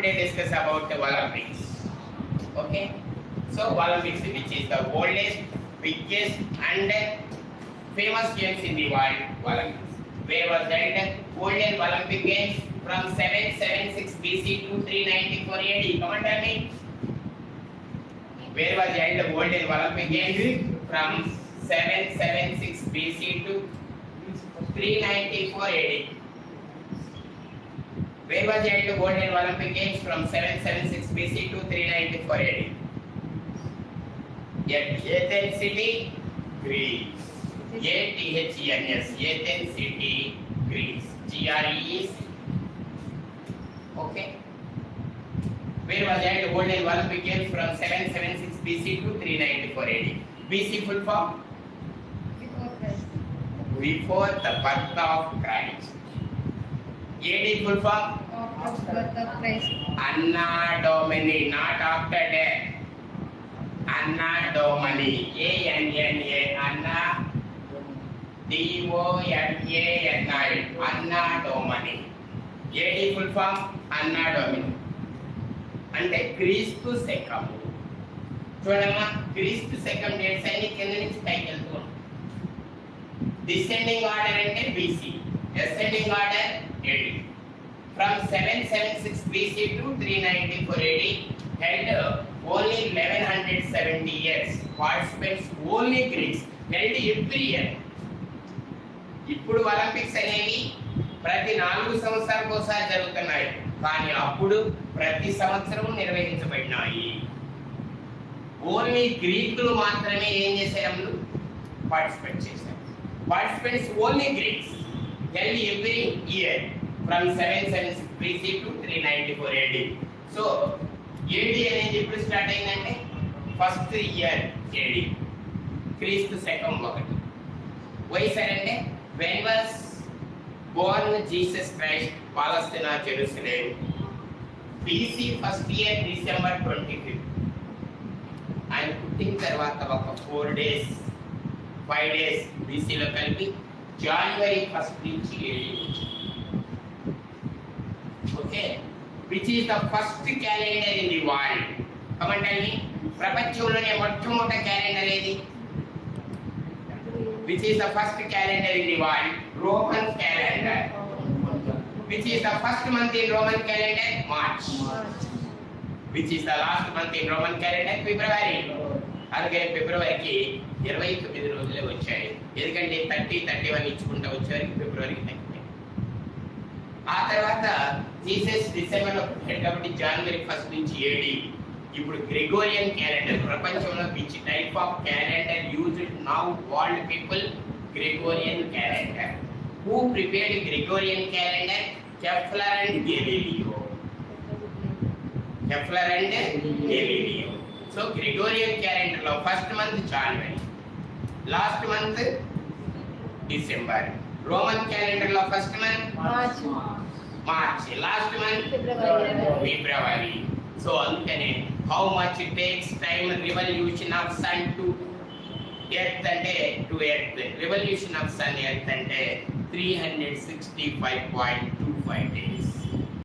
Discuss about the Olympics. Okay, so Olympics, which is the oldest, biggest, and famous games in the world. Olympics, where was held Golden Olympic Games from 776 BC to 394 AD. Come on, tell me. Where was held the Golden Olympic Games from 776 BC to 394 AD. Where was held the Golden Olympic Games from 776 BC to 394 AD? At Athens city, Greece. Athens, Athens city, Greece. GRE. Okay. Where was held the Golden Olympic Games from 776 BC to 394 AD? BC full form? Before the birth of Christ. AD full form? Of birth of Christ. Anna Domini, not after death. Anna Domini, A-N-N-A, Anna D-O-M-A-N-I, Anna Domini. AD full form? Anna Domini. అంటే క్రీస్తు శకము. చూడమ్మా, క్రీస్తు శకం dates అన్ని కింద నుంచి పైకి వెళ్తూ ఉంటాయి. డిసెండింగ్ ఆర్డర్ అంటే BC, ascending order AD. From 776 BC to 394 AD, held only 1170 years. Participants only Greeks, held every year. ఇప్పుడు ఒలింపిక్స్ అనేవి ప్రతి 4 సంవత్సరాలకు ఒకసారి జరుగుతున్నాయి, కానీ అప్పుడు ప్రతి సంవత్సరం నిర్వహించబడినాయి. ఓన్లీ గ్రీకులు మాత్రమే ఏం చేశారు? పార్టిసిపేట్ చేశారు. Participants only Greeks held every year from 776 BC to 394 AD. So AD అనేది ఎప్పుడు స్టార్ట్ అయిందంటే ఫస్ట్ ఇయర్ AD, క్రీస్తు శకం 1. వై సార్ అంటే when was born Jesus Christ, Palestine Jerusalem. BC first year December 25th. ఆయన పుట్టిన తర్వాత ఒక 4 days 5 days BCలో కలిపి January 1st నుంచి okay, which is the first calendar in the world. కమంటండి, ప్రపంచంలోనే మొట్టమొదటి క్యాలెండర్ ఏది? Which is the first calendar in the world? Roman calendar. Which is the first month in Roman calendar? March. Which is the last month in Roman calendar? February. అందుకని ఫిబ్రవరికి 29 రోజులే వచ్చాయి, ఎందుకంటే 30-31 ఇచ్చుకుంటూ వచ్చేవారికి ఫిబ్రవరికి తగ్గిపోయింది. ఆ తర్వాత జీసస్ డిసెంబర్లో పుట్టాడు కాబట్టి జనవరి 1st నుంచి AD. ఇప్పుడు గ్రెగోరియన్ క్యాలెండర్ ప్రపంచంలో which type of calendar used now world people? Gregorian calendar. Who prepared Gregorian calendar? Kepler and Galileo. Kepler and Galileo. So Gregorian calendar లో first month January, last month December. Roman calendar లో first month March, last month February. So అందుకనే how much takes time revolution of sun to earth అంటే to earth, revolution of sun earth అంటే 365.25 days.